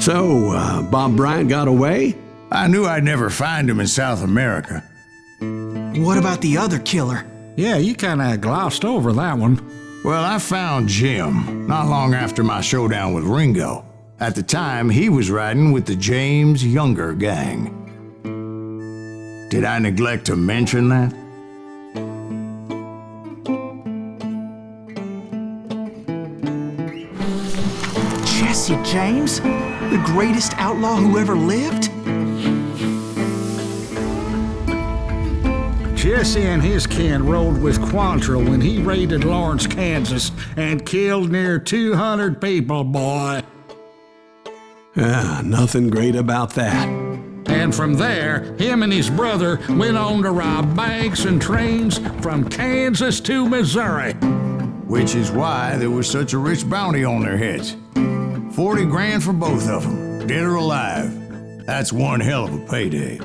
So, Bob Bryant got away? I knew I'd never find him in South America. What about the other killer? Yeah, you kinda glossed over that one. Well, I found Jim not long after my showdown with Ringo. At the time, he was riding with the James Younger gang. Did I neglect to mention that? Jesse James? The greatest outlaw who ever lived? Jesse and his kin rode with Quantrill when he raided Lawrence, Kansas, and killed near 200 people, boy. Nothing great about that. And from there, him and his brother went on to rob banks and trains from Kansas to Missouri. Which is why there was such a rich bounty on their heads. 40 grand for both of them, dead or alive. That's one hell of a payday.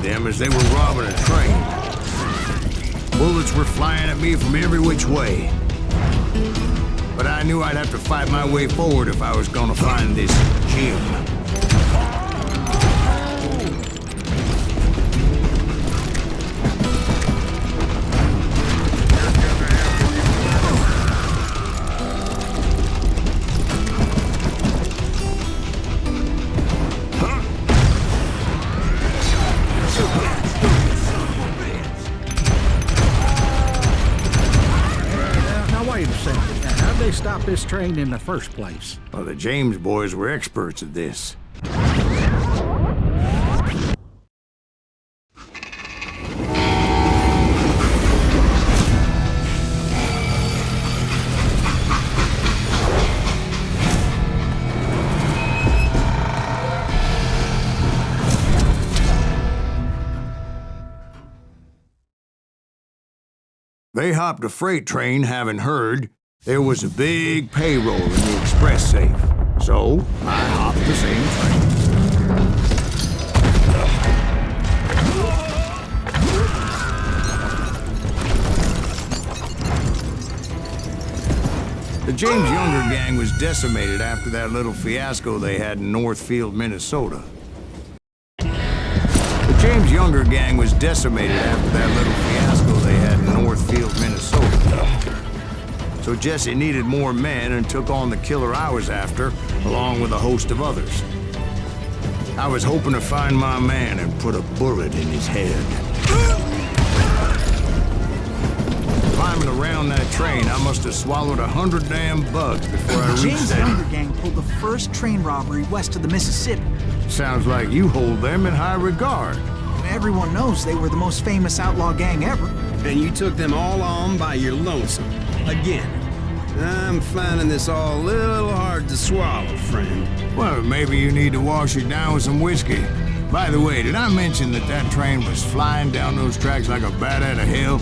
Them as they were robbing a train. Bullets were flying at me from every which way. But I knew I'd have to fight my way forward if I was gonna find this Jim. How'd they stop this train in the first place? Well, the James boys were experts at this. They hopped a freight train having heard there was a big payroll in the express safe. So, I hopped the same train. The James Younger gang was decimated after that little fiasco they had in Northfield, Minnesota. The James Younger gang was decimated after that little fiasco they had in Northfield, Minnesota. So Jesse needed more men and took on the killer I was after, along with a host of others. I was hoping to find my man and put a bullet in his head. Climbing around that train, I must have swallowed 100 damn bugs before I reached James that. Younger gang pulled the first train robbery west of the Mississippi. Sounds like you hold them in high regard. Everyone knows they were the most famous outlaw gang ever. And you took them all on by your lonesome. Again. I'm finding this all a little hard to swallow, friend. Well, maybe you need to wash it down with some whiskey. By the way, did I mention that that train was flying down those tracks like a bat out of hell?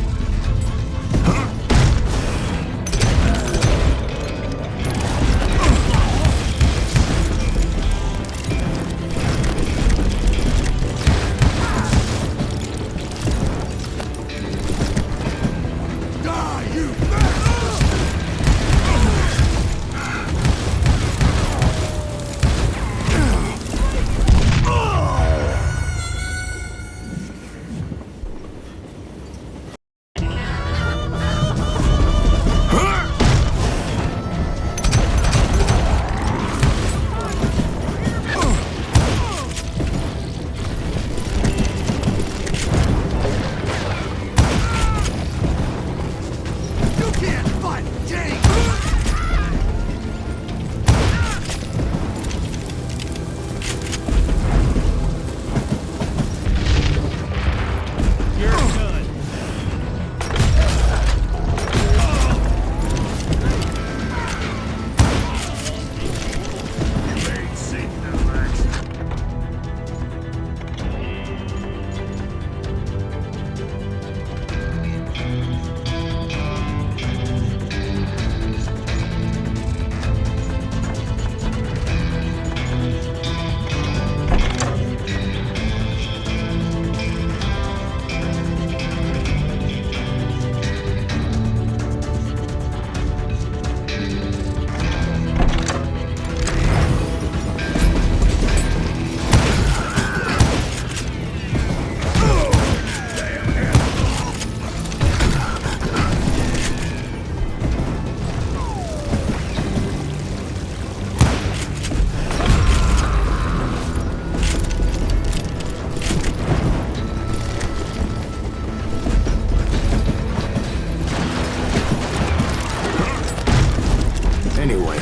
boy.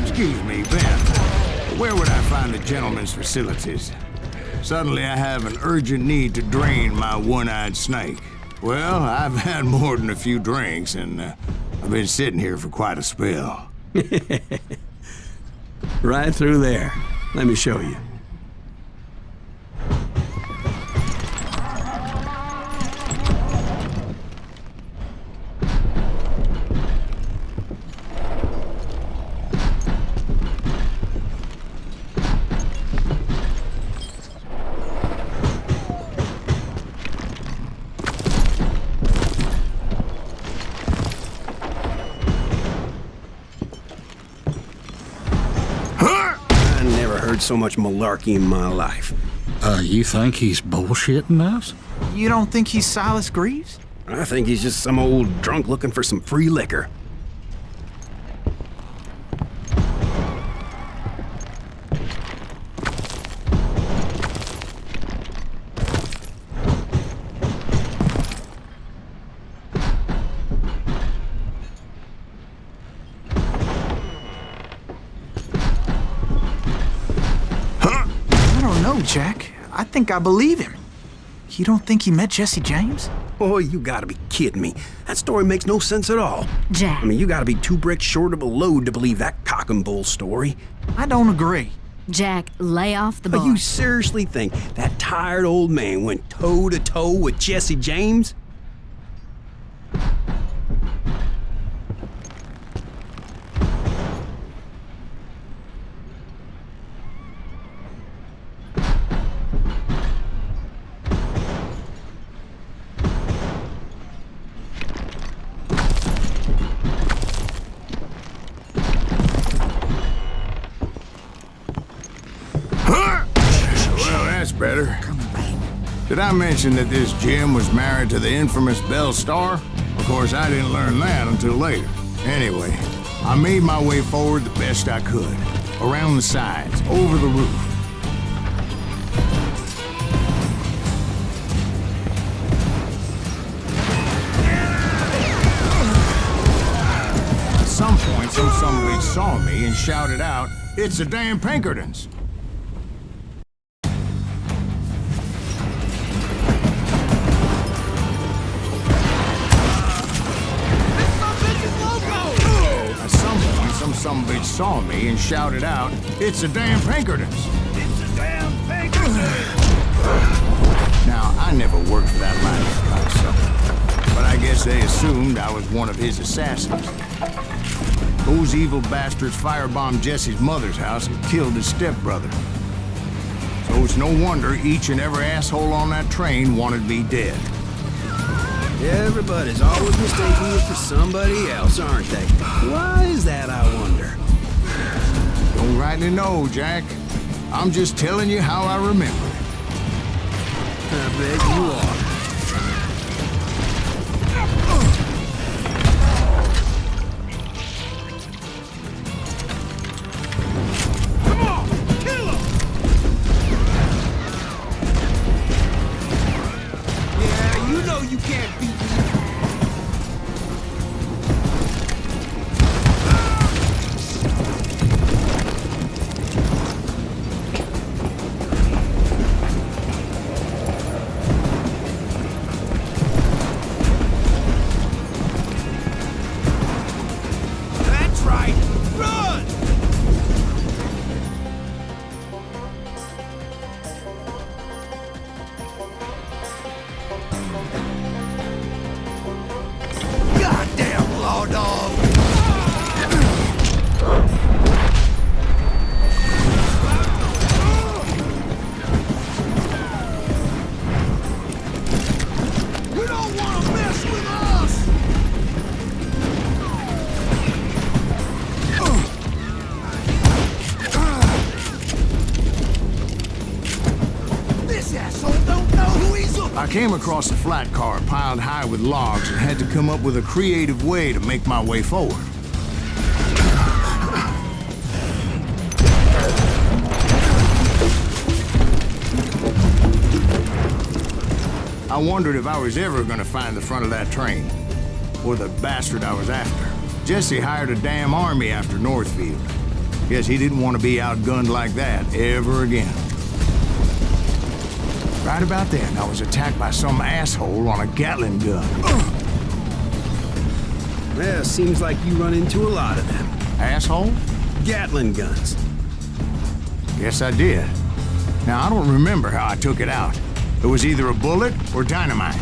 Excuse me, Ben. Where would I find the gentleman's facilities? Suddenly I have an urgent need to drain my one-eyed snake. Well, I've had more than a few drinks, and I've been sitting here for quite a spell. Right through there. Let me show you. I never heard so much malarkey in my life. You think he's bullshitting us? You don't think he's Silas Greaves? I think he's just some old drunk looking for some free liquor. I don't know, Jack. I think I believe him. You don't think he met Jesse James? Oh, you gotta be kidding me. That story makes no sense at all. Jack. I mean, you gotta be 2 bricks short of a load to believe that cock and bull story. I don't agree. Jack, lay off the But bar. you seriously think that tired old man went toe-to-toe with Jesse James? Well, that's better. Did I mention that this Jim was married to the infamous Belle Starr? Of course, I didn't learn that until later. Anyway, I made my way forward the best I could. Around the sides, over the roof. At some point, some somebody saw me and shouted out, "It's the damn Pinkertons!" At some point, some sumbitch saw me and shouted out, "It's the damn Pinkertons!" It's the damn Pinkertons! Now, I never worked for that line of cocksucker, but I guess they assumed I was one of his assassins. Those evil bastards firebombed Jesse's mother's house and killed his stepbrother. So it's no wonder each and every asshole on that train wanted me dead. Everybody's always mistaking you for somebody else, aren't they? Why is that, I wonder? Don't rightly know, Jack. I'm just telling you how I remember it. I bet you are. Yeah, you know you can't beat me. That's right. Run! Goddamn law dog! You don't want to mess with us! This asshole don't know who he's looking. I came across a flat car piled high with logs and had to come up with a creative way to make my way forward. I wondered if I was ever going to find the front of that train, or the bastard I was after. Jesse hired a damn army after Northfield. Guess he didn't want to be outgunned like that ever again. Right about then, I was attacked by some asshole on a Gatling gun. Yeah, seems like you run into a lot of them. Asshole? Gatling guns. Guess I did. Now, I don't remember how I took it out. It was either a bullet or dynamite.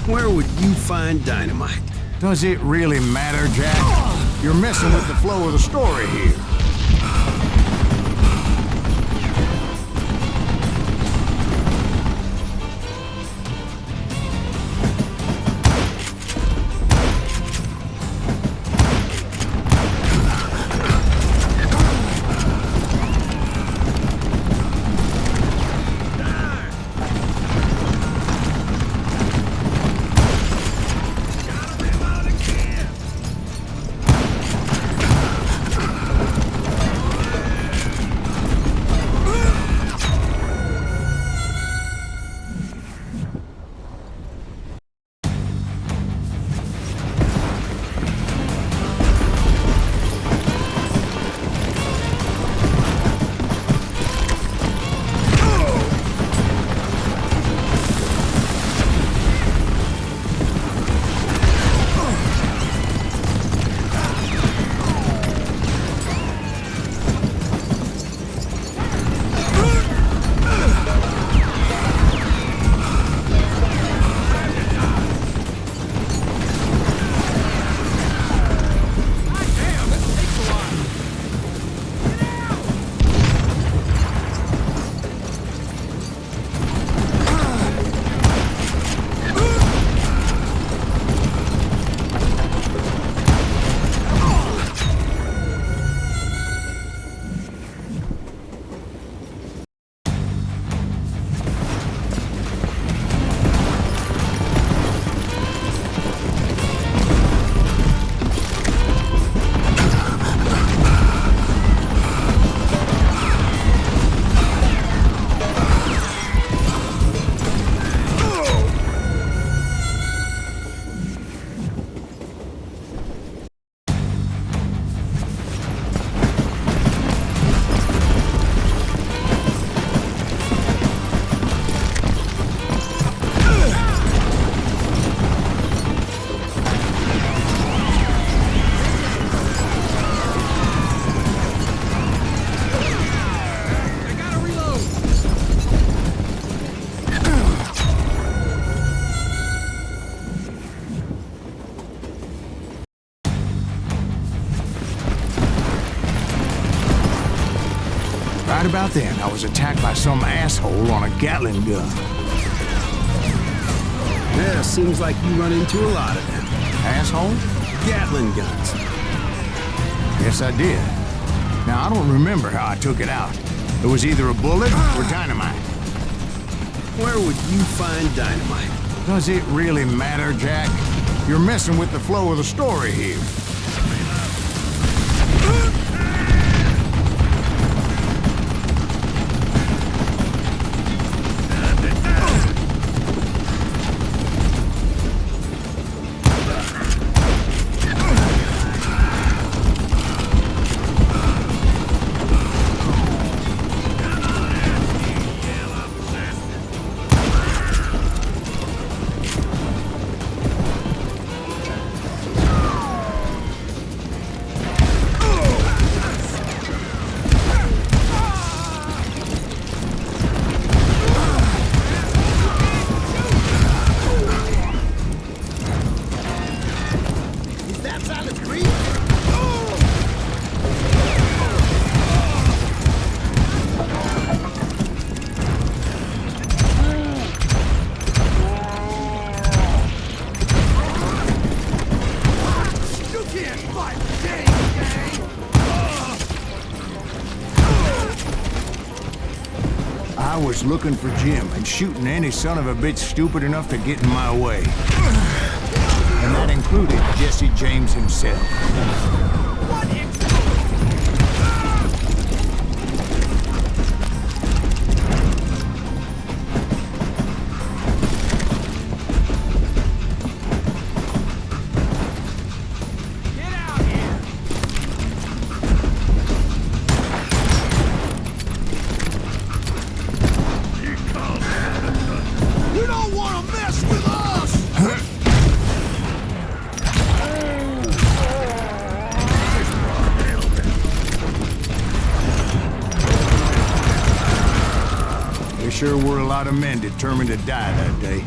Where would you find dynamite? Does it really matter, Jack? You're messing with the flow of the story here. Right about then, I was attacked by some asshole on a Gatling gun. Yeah, seems like you run into a lot of them. Asshole? Gatling guns. Yes, I did. Now, I don't remember how I took it out. It was either a bullet or dynamite. Where would you find dynamite? Does it really matter, Jack? You're messing with the flow of the story here. I was looking for Jim and shooting any son of a bitch stupid enough to get in my way. And that included Jesse James himself. sure were a lot of men determined to die that day.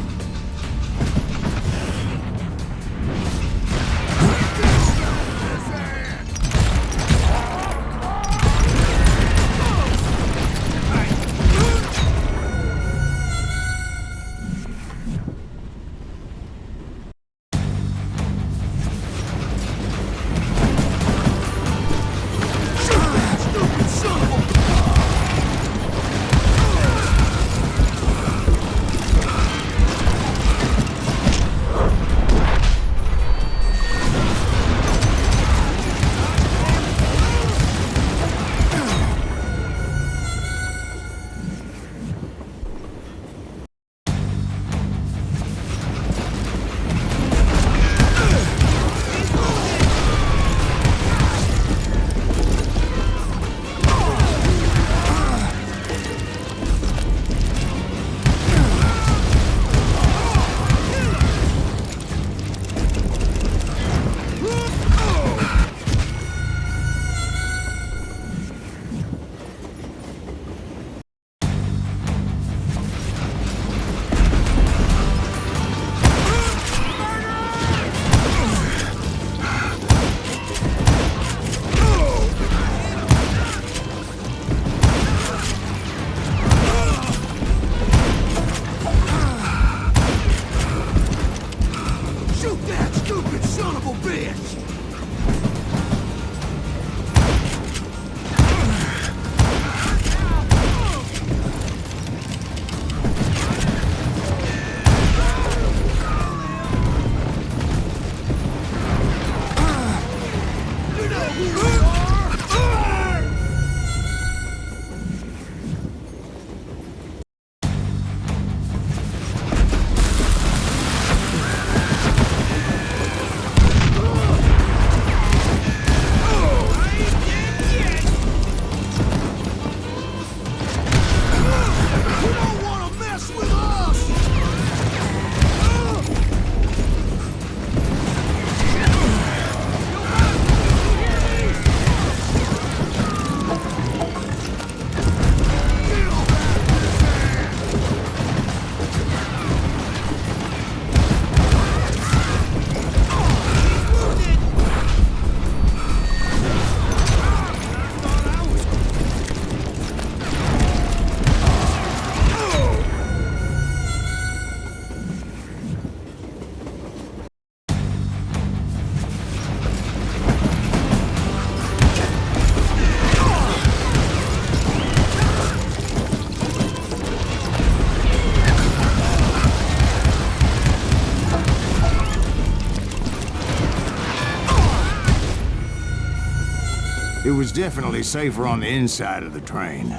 It was definitely safer on the inside of the train.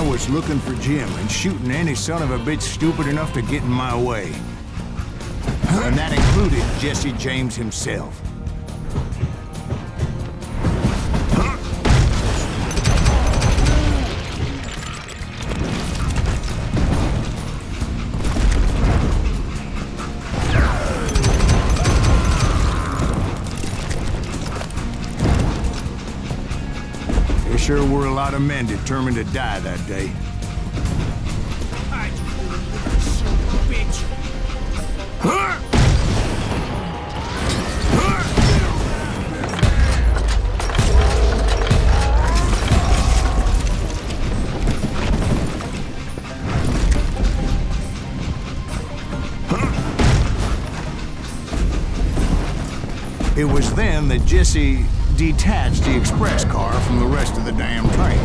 I was looking for Jim and shooting any son of a bitch stupid enough to get in my way. And that included Jesse James himself. There sure were a lot of men determined to die that day. It was then that Jesse detached the express car from the rest of the damn train.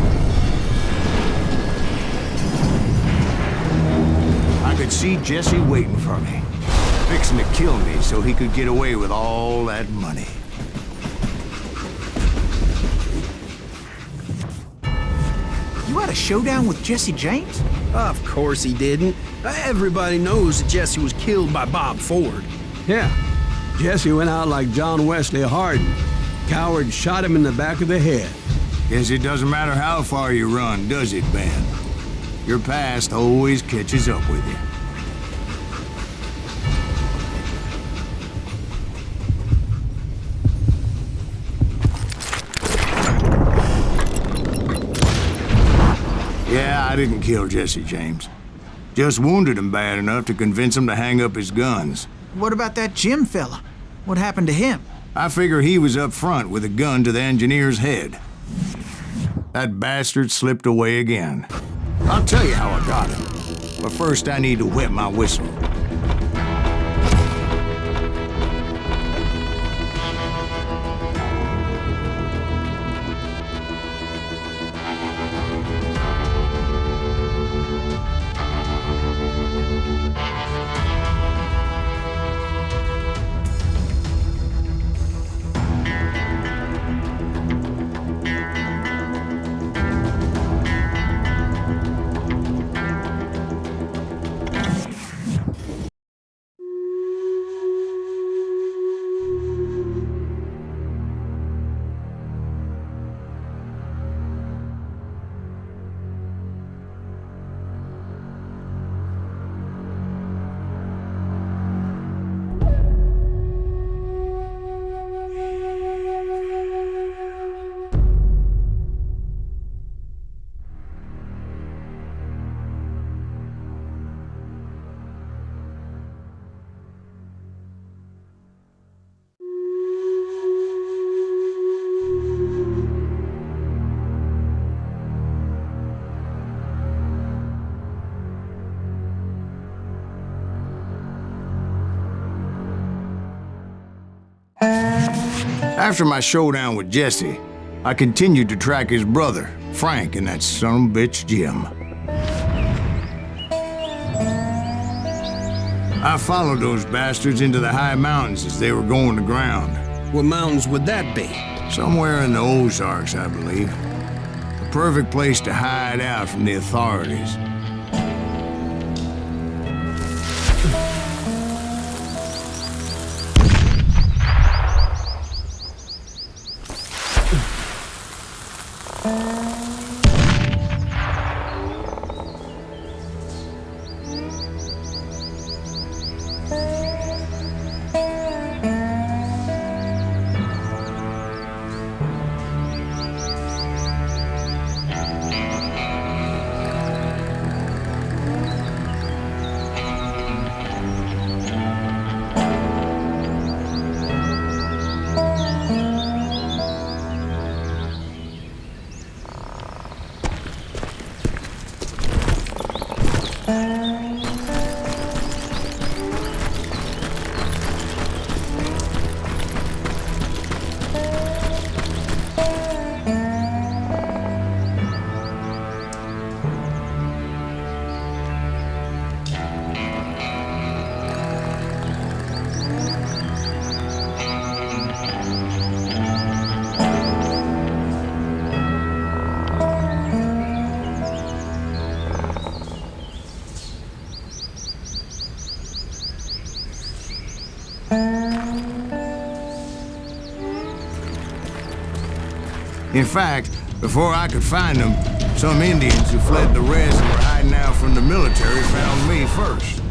I could see Jesse waiting for me, fixing to kill me so he could get away with all that money. You had a showdown with Jesse James? Of course he didn't. Everybody knows that Jesse was killed by Bob Ford. Yeah. Jesse went out like John Wesley Hardin. Coward shot him in the back of the head. Guess it doesn't matter how far you run, does it, Ben? Your past always catches up with you. Yeah, I didn't kill Jesse James. Just wounded him bad enough to convince him to hang up his guns. What about that Jim fella? What happened to him? I figure he was up front with a gun to the engineer's head. That bastard slipped away again. I'll tell you how I got him. But first I need to wet my whistle. After my showdown with Jesse, I continued to track his brother, Frank, and that son of a bitch, Jim. I followed those bastards into the high mountains as they were going to ground. What mountains would that be? Somewhere in the Ozarks, I believe. The perfect place to hide out from the authorities. In fact, before I could find them, some Indians who fled the rest and were hiding out from the military found me first.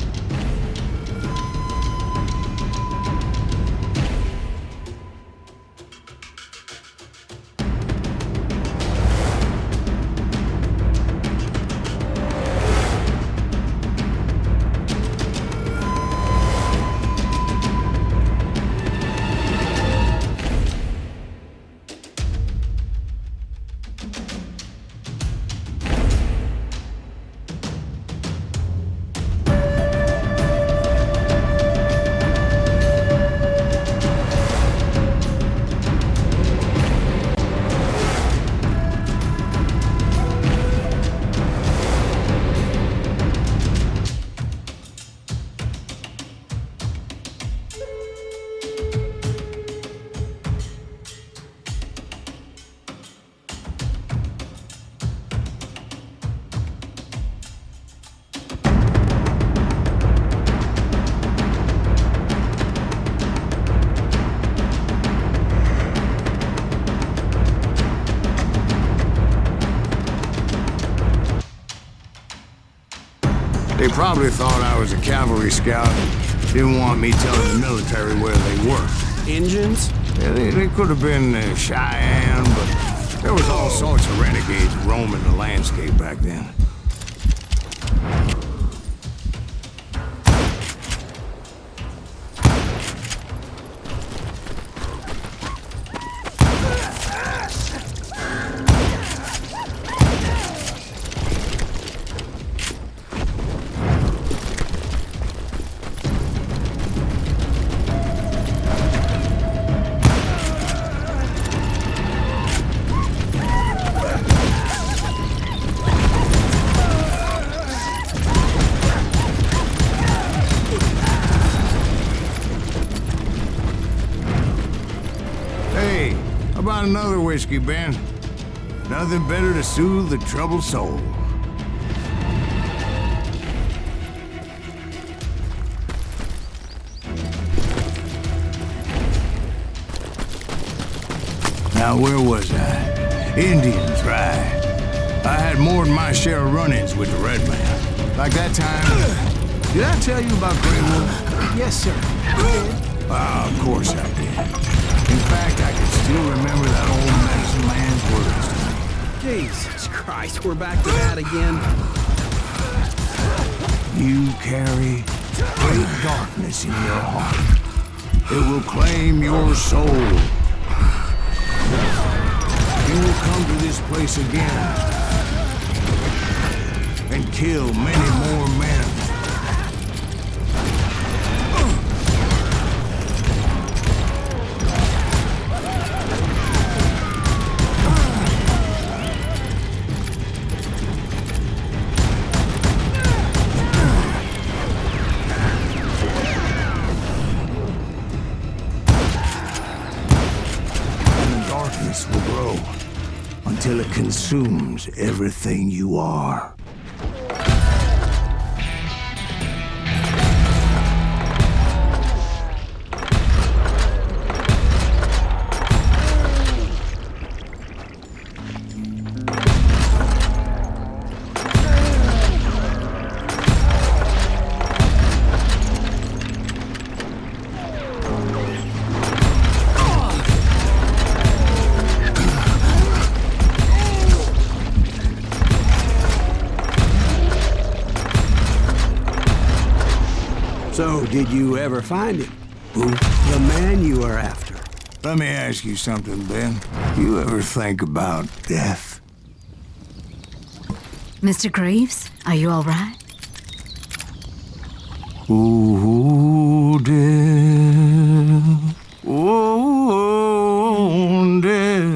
They probably thought I was a cavalry scout and didn't want me telling the military where they were. Engines? Yeah, they could have been Cheyenne, but there was all sorts of renegades roaming the landscape back then. Another whiskey, Ben. Nothing better to soothe the troubled soul. Now, where was I? Indians, right. I had more than my share of run-ins with the red man. Like that time... Did I tell you about Grey Wolf? Yes, sir. Ah, of course I did. In fact, I can still remember that old medicine man's words to me. Jesus Christ, we're back to that again. You carry great darkness in your heart. It will claim your soul. You will come to this place again and kill many more men. Will grow until it consumes everything you are. So, did you ever find him? Who? The man you are after. Let me ask you something, Ben. You ever think about death? Mr. Greaves, are you all right? Ooh, death. Ooh, death.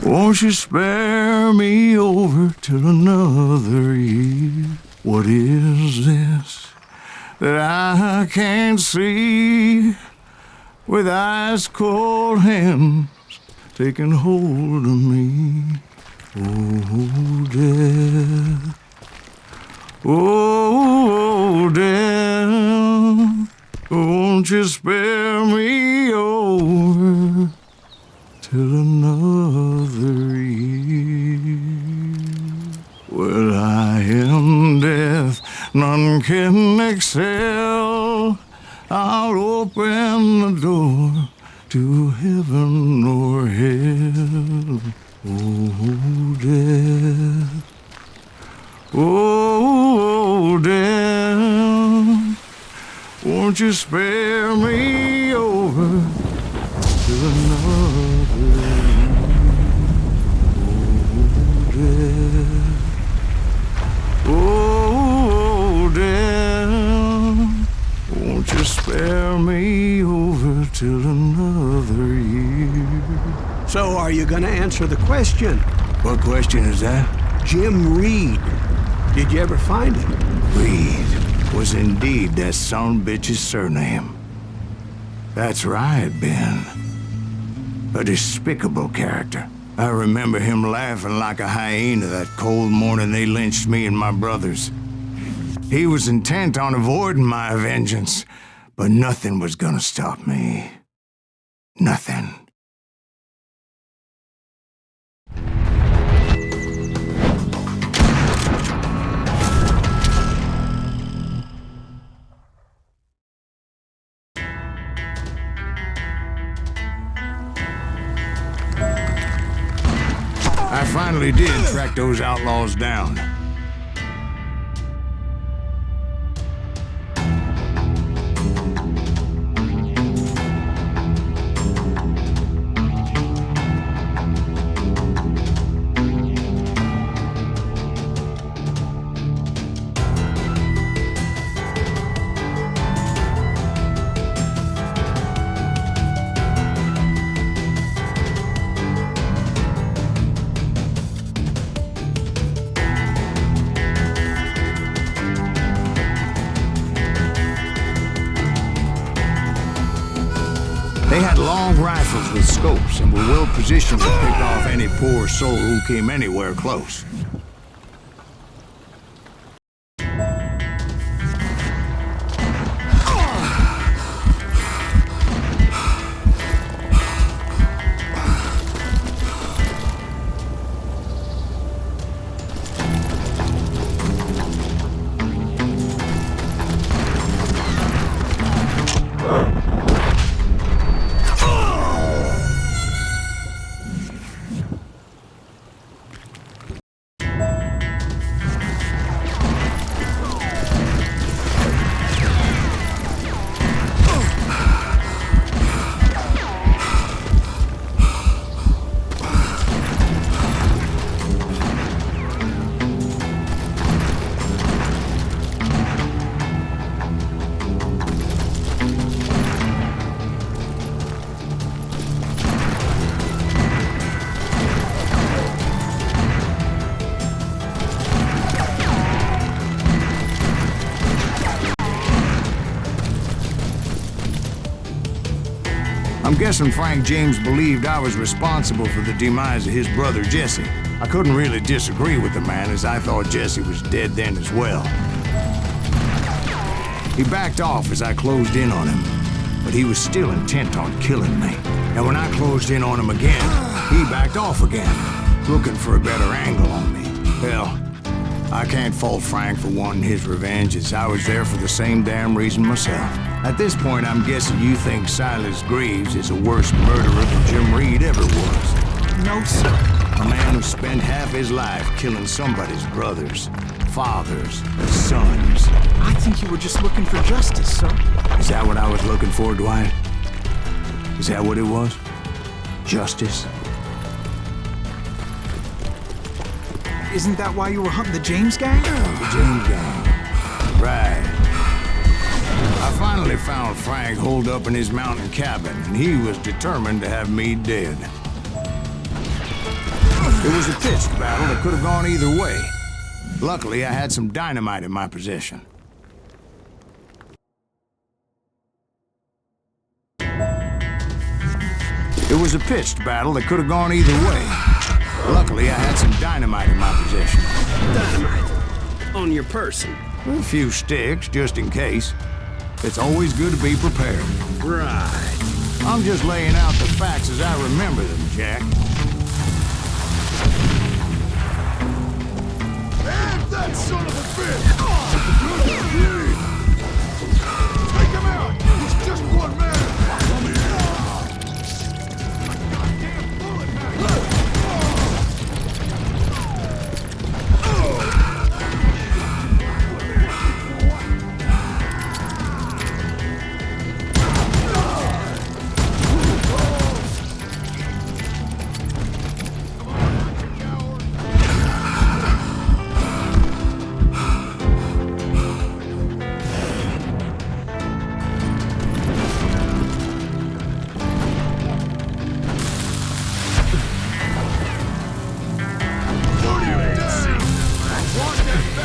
Won't you spare me over till another year? What is this that I can't see? With ice cold hands taking hold of me. Oh, death. Oh, death. Won't you spare me over till another year? Well, I am death, none can excel. I'll open the door to heaven or hell. Oh, death. Oh, death. Won't you spare me over to another year? Oh, death. Oh, So are you gonna answer the question? What question is that? Jim Reed. Did you ever find him? Reed was indeed that son-bitch's surname. That's right, Ben. A despicable character. I remember him laughing like a hyena that cold morning they lynched me and my brothers. He was intent on avoiding my vengeance, but nothing was gonna stop me. Nothing. I finally did track those outlaws down. They had long rifles with scopes and were well positioned to pick off any poor soul who came anywhere close. I'm guessing Frank James believed I was responsible for the demise of his brother Jesse. I couldn't really disagree with the man, as I thought Jesse was dead then as well. He backed off as I closed in on him, but he was still intent on killing me. And when I closed in on him again, he backed off again, looking for a better angle on me. Hell, I can't fault Frank for wanting his revenge, as I was there for the same damn reason myself. At this point, I'm guessing you think Silas Greaves is a worse murderer than Jim Reed ever was. No, sir. A man who spent half his life killing somebody's brothers, fathers, sons. I think you were just looking for justice, sir. Is that what I was looking for, Dwight? Is that what it was? Justice? Isn't that why you were hunting the James gang? The James gang. Right. I finally found Frank holed up in his mountain cabin, and he was determined to have me dead. It was a pitched battle that could have gone either way. Luckily, I had some dynamite in my possession. It was a pitched battle that could have gone either way. Luckily, I had some dynamite in my possession. Dynamite. On your person. A few sticks, just in case. It's always good to be prepared. Right. I'm just laying out the facts as I remember them, Jack. And that son of a bitch! Take him out! He's just one man! Come here! Goddamn bullet, man!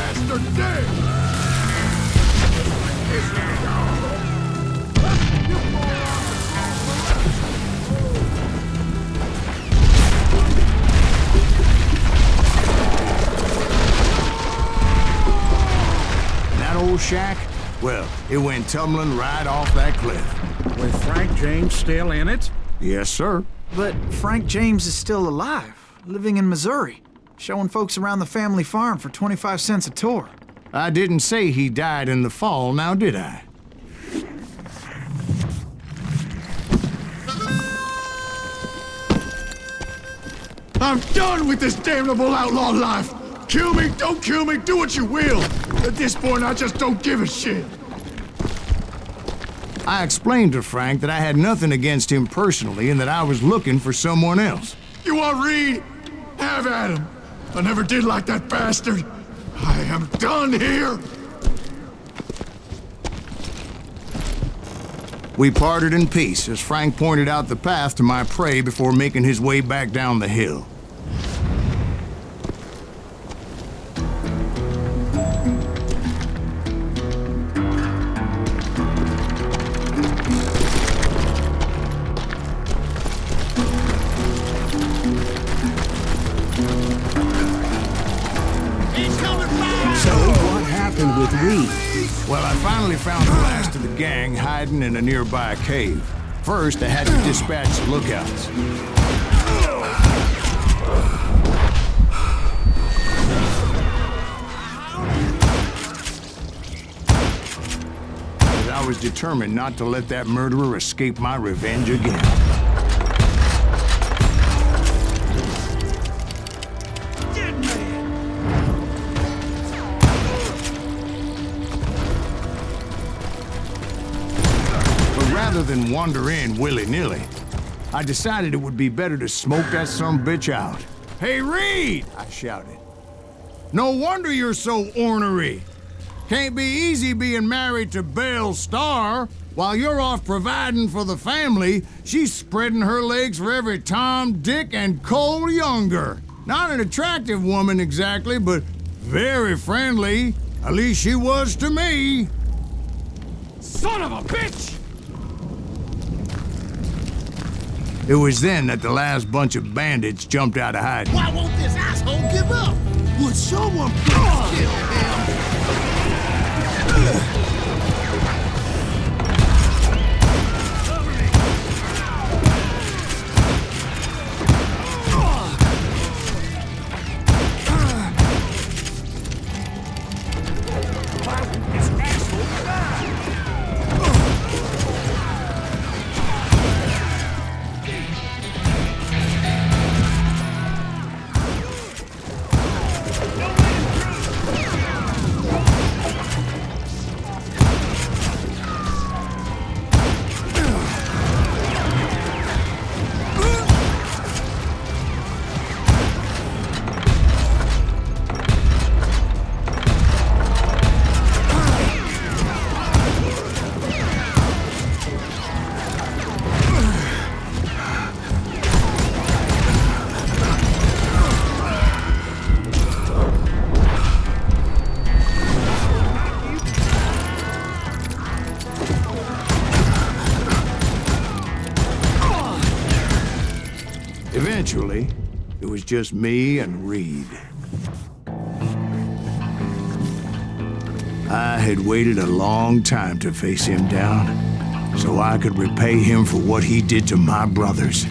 bastard dead! That old shack? Well, it went tumbling right off that cliff. With Frank James still in it? Yes, sir. But Frank James is still alive, living in Missouri, showing folks around the family farm for 25 cents a tour. I didn't say he died in the fall, now did I? I'm done with this damnable outlaw life! Kill me, don't kill me, do what you will! At this point, I just don't give a shit! I explained to Frank that I had nothing against him personally and that I was looking for someone else. You want Reed? Have at him! I never did like that bastard! I am done here! We parted in peace as Frank pointed out the path to my prey before making his way back down the hill. With Reed. Well, I finally found the last of the gang hiding in a nearby cave. First, I had to dispatch the lookouts. But I was determined not to let that murderer escape my revenge again. Rather than wander in willy-nilly, I decided it would be better to smoke that sumbitch out. "Hey, Reed!" I shouted. "No wonder you're so ornery. Can't be easy being married to Belle Starr. While you're off providing for the family, she's spreading her legs for every Tom, Dick, and Cole Younger. Not an attractive woman exactly, but very friendly. At least she was to me." Son of a bitch! It was then that the last bunch of bandits jumped out of hiding. Why won't this asshole give up? Would someone please kill him? Eventually, it was just me and Reed. I had waited a long time to face him down, so I could repay him for what he did to my brothers.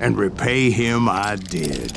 and repay him I did.